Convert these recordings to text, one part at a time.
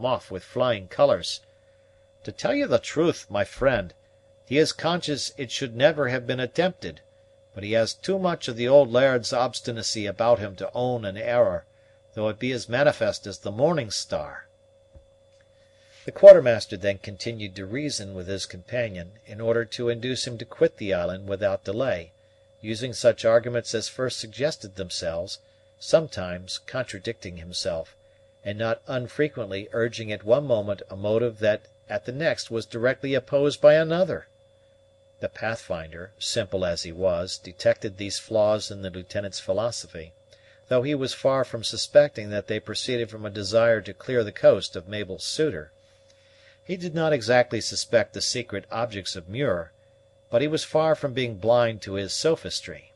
off with flying colors. To tell you the truth, my friend, he is conscious it should never have been attempted, but he has too much of the old laird's obstinacy about him to own an error, though it be as manifest as the morning star." The Quartermaster then continued to reason with his companion, in order to induce him to quit the island without delay, using such arguments as first suggested themselves, sometimes contradicting himself, and not unfrequently urging at one moment a motive that at the next was directly opposed by another. The Pathfinder, simple as he was, detected these flaws in the Lieutenant's philosophy, though he was far from suspecting that they proceeded from a desire to clear the coast of Mabel's suitor. He did not exactly suspect the secret objects of Muir, but he was far from being blind to his sophistry.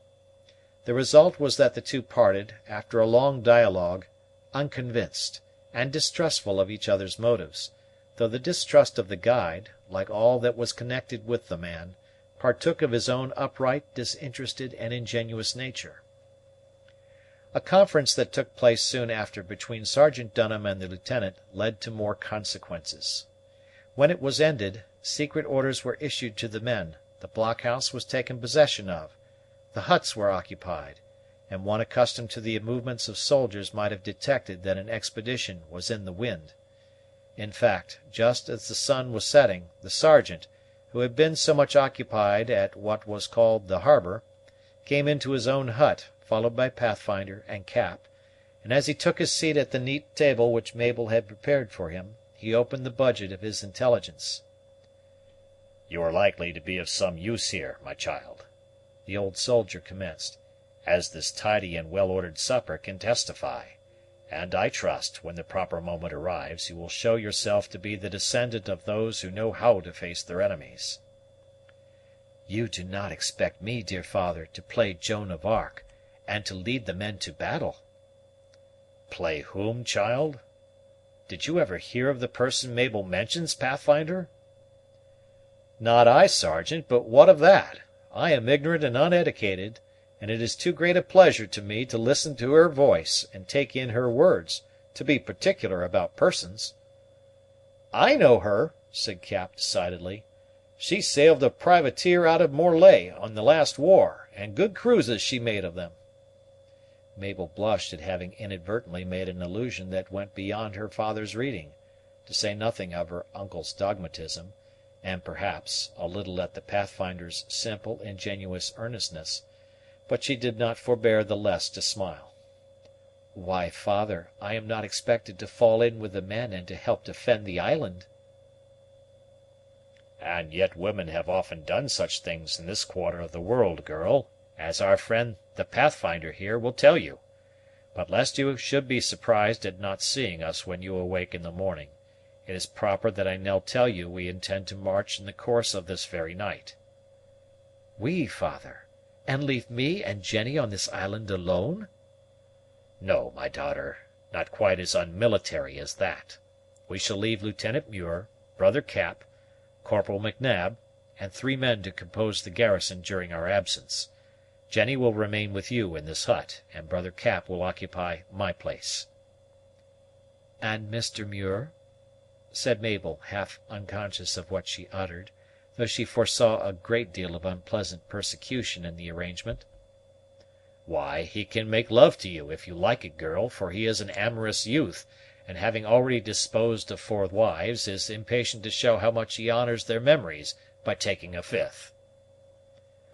The result was that the two parted, after a long dialogue, unconvinced, and distrustful of each other's motives, though the distrust of the guide, like all that was connected with the man, partook of his own upright, disinterested, and ingenuous nature. A conference that took place soon after between Sergeant Dunham and the Lieutenant led to more consequences. When it was ended, secret orders were issued to the men, the blockhouse was taken possession of, the huts were occupied, and one accustomed to the movements of soldiers might have detected that an expedition was in the wind. In fact, just as the sun was setting, the Sergeant, who had been so much occupied at what was called the harbor, came into his own hut, followed by Pathfinder and Cap, and as he took his seat at the neat table which Mabel had prepared for him, he opened the budget of his intelligence. "You are likely to be of some use here, my child," the old soldier commenced, "as this tidy and well-ordered supper can testify; and I trust, when the proper moment arrives, you will show yourself to be the descendant of those who know how to face their enemies." "You do not expect me, dear father, to play Joan of Arc, and to lead the men to battle?" "Play whom, child? Did you ever hear of the person Mabel mentions, Pathfinder?" "Not I, Sergeant; but what of that? I am ignorant and uneducated, and it is too great a pleasure to me to listen to her voice and take in her words, to be particular about persons." "I know her," said Cap decidedly. "She sailed a privateer out of Morlaix in the last war, and good cruises she made of them." Mabel blushed at having inadvertently made an allusion that went beyond her father's reading, to say nothing of her uncle's dogmatism, and, perhaps, a little at the Pathfinder's simple, ingenuous earnestness; but she did not forbear the less to smile. "Why, father, I am not expected to fall in with the men and to help defend the island." "And yet women have often done such things in this quarter of the world, girl, as our friend the Pathfinder here will tell you. But lest you should be surprised at not seeing us when you awake in the morning, it is proper that I now tell you we intend to march in the course of this very night." "We, father? And leave me and Jennie on this island alone?" "No, my daughter, not quite as unmilitary as that. We shall leave Lieutenant Muir, brother Cap, Corporal M'Nab, and 3 men to compose the garrison during our absence. Jennie will remain with you in this hut, and brother Cap will occupy my place." "And Mr. Muir?" said Mabel, half unconscious of what she uttered, though she foresaw a great deal of unpleasant persecution in the arrangement. "Why, he can make love to you, if you like it, girl, for he is an amorous youth, and having already disposed of 4 wives, is impatient to show how much he honors their memories by taking a 5th.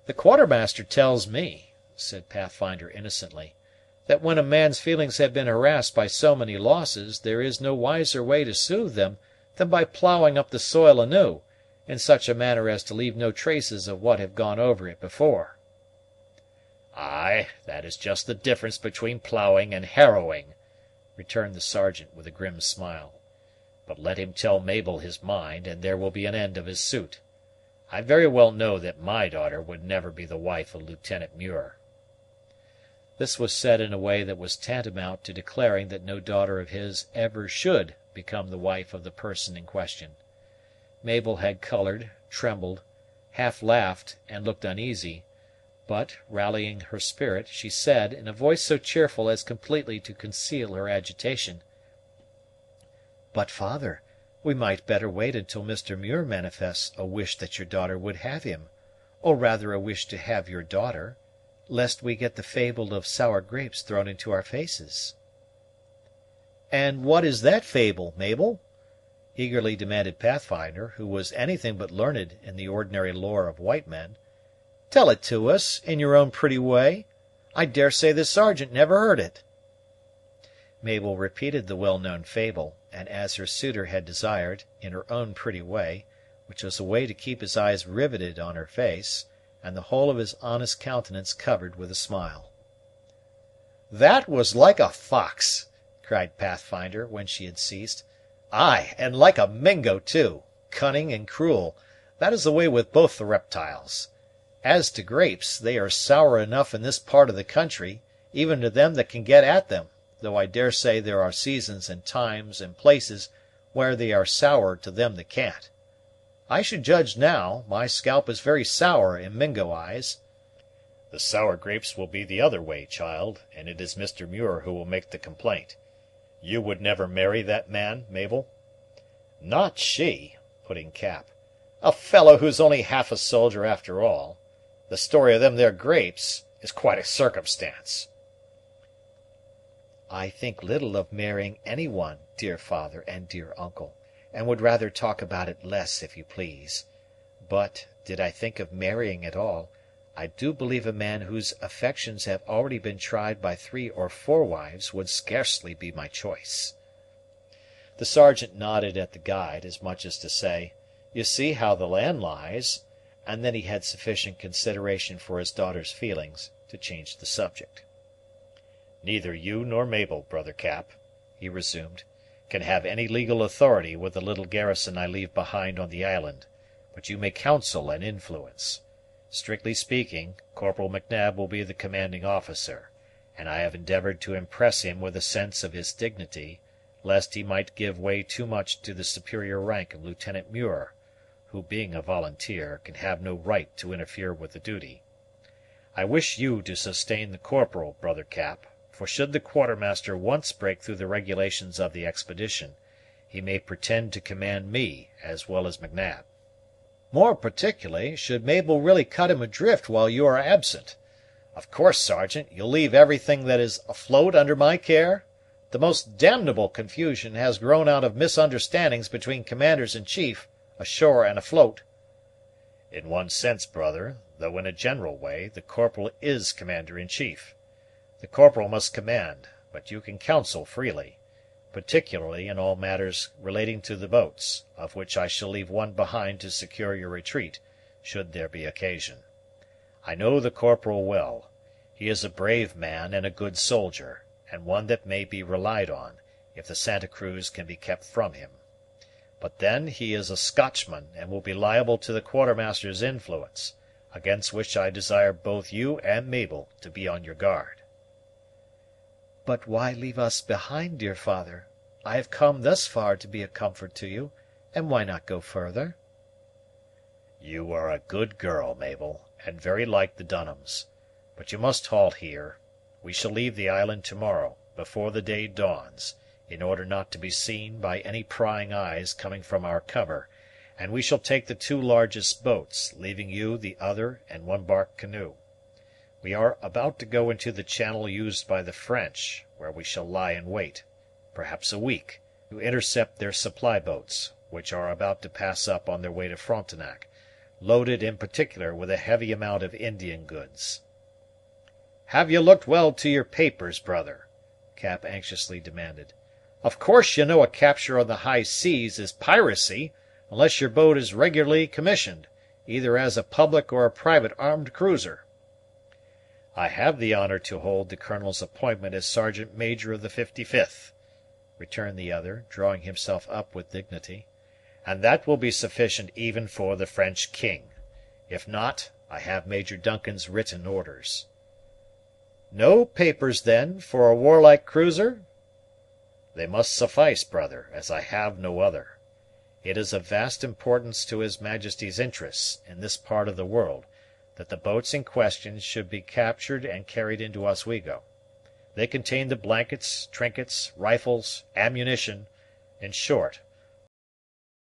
"The Quartermaster tells me," said Pathfinder innocently, "that when a man's feelings have been harassed by so many losses, there is no wiser way to soothe them than by ploughing up the soil anew, in such a manner as to leave no traces of what have gone over it before." "Ay, that is just the difference between ploughing and harrowing," returned the Sergeant with a grim smile. "But let him tell Mabel his mind, and there will be an end of his suit. I very well know that my daughter would never be the wife of Lieutenant Muir." This was said in a way that was tantamount to declaring that no daughter of his ever should become the wife of the person in question. Mabel had colored, trembled, half laughed, and looked uneasy; but, rallying her spirit, she said, in a voice so cheerful as completely to conceal her agitation, "But, father, we might better wait until Mr. Muir manifests a wish that your daughter would have him, or rather a wish to have your daughter, lest we get the fable of sour grapes thrown into our faces." "And what is that fable, Mabel?" eagerly demanded Pathfinder, who was anything but learned in the ordinary lore of white men. "Tell it to us, in your own pretty way. I daresay the Sergeant never heard it." Mabel repeated the well-known fable, and as her suitor had desired, in her own pretty way, which was a way to keep his eyes riveted on her face, and the whole of his honest countenance covered with a smile. "That was like a fox!" cried Pathfinder, when she had ceased. "Ay, and like a Mingo, too! Cunning and cruel, that is the way with both the reptiles. As to grapes, they are sour enough in this part of the country, even to them that can get at them, though I daresay there are seasons and times and places where they are sour to them that can't. I should judge now, my scalp is very sour in Mingo eyes." "The sour grapes will be the other way, child, and it is Mr. Muir who will make the complaint. You would never marry that man, Mabel?" "Not she," put in Cap. "A fellow who's only half a soldier after all. The story of them there grapes is quite a circumstance." "I think little of marrying any one, dear father and dear uncle, and would rather talk about it less, if you please. But, did I think of marrying at all, I do believe a man whose affections have already been tried by 3 or 4 wives would scarcely be my choice." The Sergeant nodded at the guide, as much as to say, "You see how the land lies," and then he had sufficient consideration for his daughter's feelings to change the subject. "Neither you nor Mabel, brother Cap," he resumed, "can have any legal authority with the little garrison I leave behind on the island, but you may counsel and influence. Strictly speaking, Corporal M'Nab will be the commanding officer, and I have endeavored to impress him with a sense of his dignity, lest he might give way too much to the superior rank of Lieutenant Muir, who, being a volunteer, can have no right to interfere with the duty. I wish you to sustain the corporal, brother Cap, for should the quartermaster once break through the regulations of the expedition, he may pretend to command me as well as M'Nab." "More particularly, should Mabel really cut him adrift while you are absent. Of course, Sergeant, you'll leave everything that is afloat under my care? The most damnable confusion has grown out of misunderstandings between commanders in chief, ashore and afloat." "In one sense, brother, though in a general way, the corporal is commander in chief. The corporal must command, but you can counsel freely, particularly in all matters relating to the boats, of which I shall leave one behind to secure your retreat, should there be occasion. I know the corporal well. He is a brave man and a good soldier, and one that may be relied on, if the Santa Cruz can be kept from him. But then he is a Scotchman, and will be liable to the quartermaster's influence, against which I desire both you and Mabel to be on your guard." "But why leave us behind, dear father? I have come thus far to be a comfort to you, and why not go further?" "You are a good girl, Mabel, and very like the Dunhams. But you must halt here. We shall leave the island to-morrow, before the day dawns, in order not to be seen by any prying eyes coming from our cover, and we shall take the 2 largest boats, leaving you the other and 1 bark canoe. We are about to go into the channel used by the French, where we shall lie in wait, perhaps a week, to intercept their supply boats, which are about to pass up on their way to Frontenac, loaded in particular with a heavy amount of Indian goods." "Have you looked well to your papers, brother?" Cap anxiously demanded. "Of course you know a capture on the high seas is piracy, unless your boat is regularly commissioned, either as a public or a private armed cruiser." "I have the honor to hold the colonel's appointment as sergeant major of the 55th," returned the other, drawing himself up with dignity, "and that will be sufficient even for the French king. If not, I have Major Duncan's written orders." "No papers, then, for a warlike cruiser?" "They must suffice, brother, as I have no other. It is of vast importance to his Majesty's interests, in this part of the world, that the boats in question should be captured and carried into Oswego. They contain the blankets, trinkets, rifles, ammunition, In short,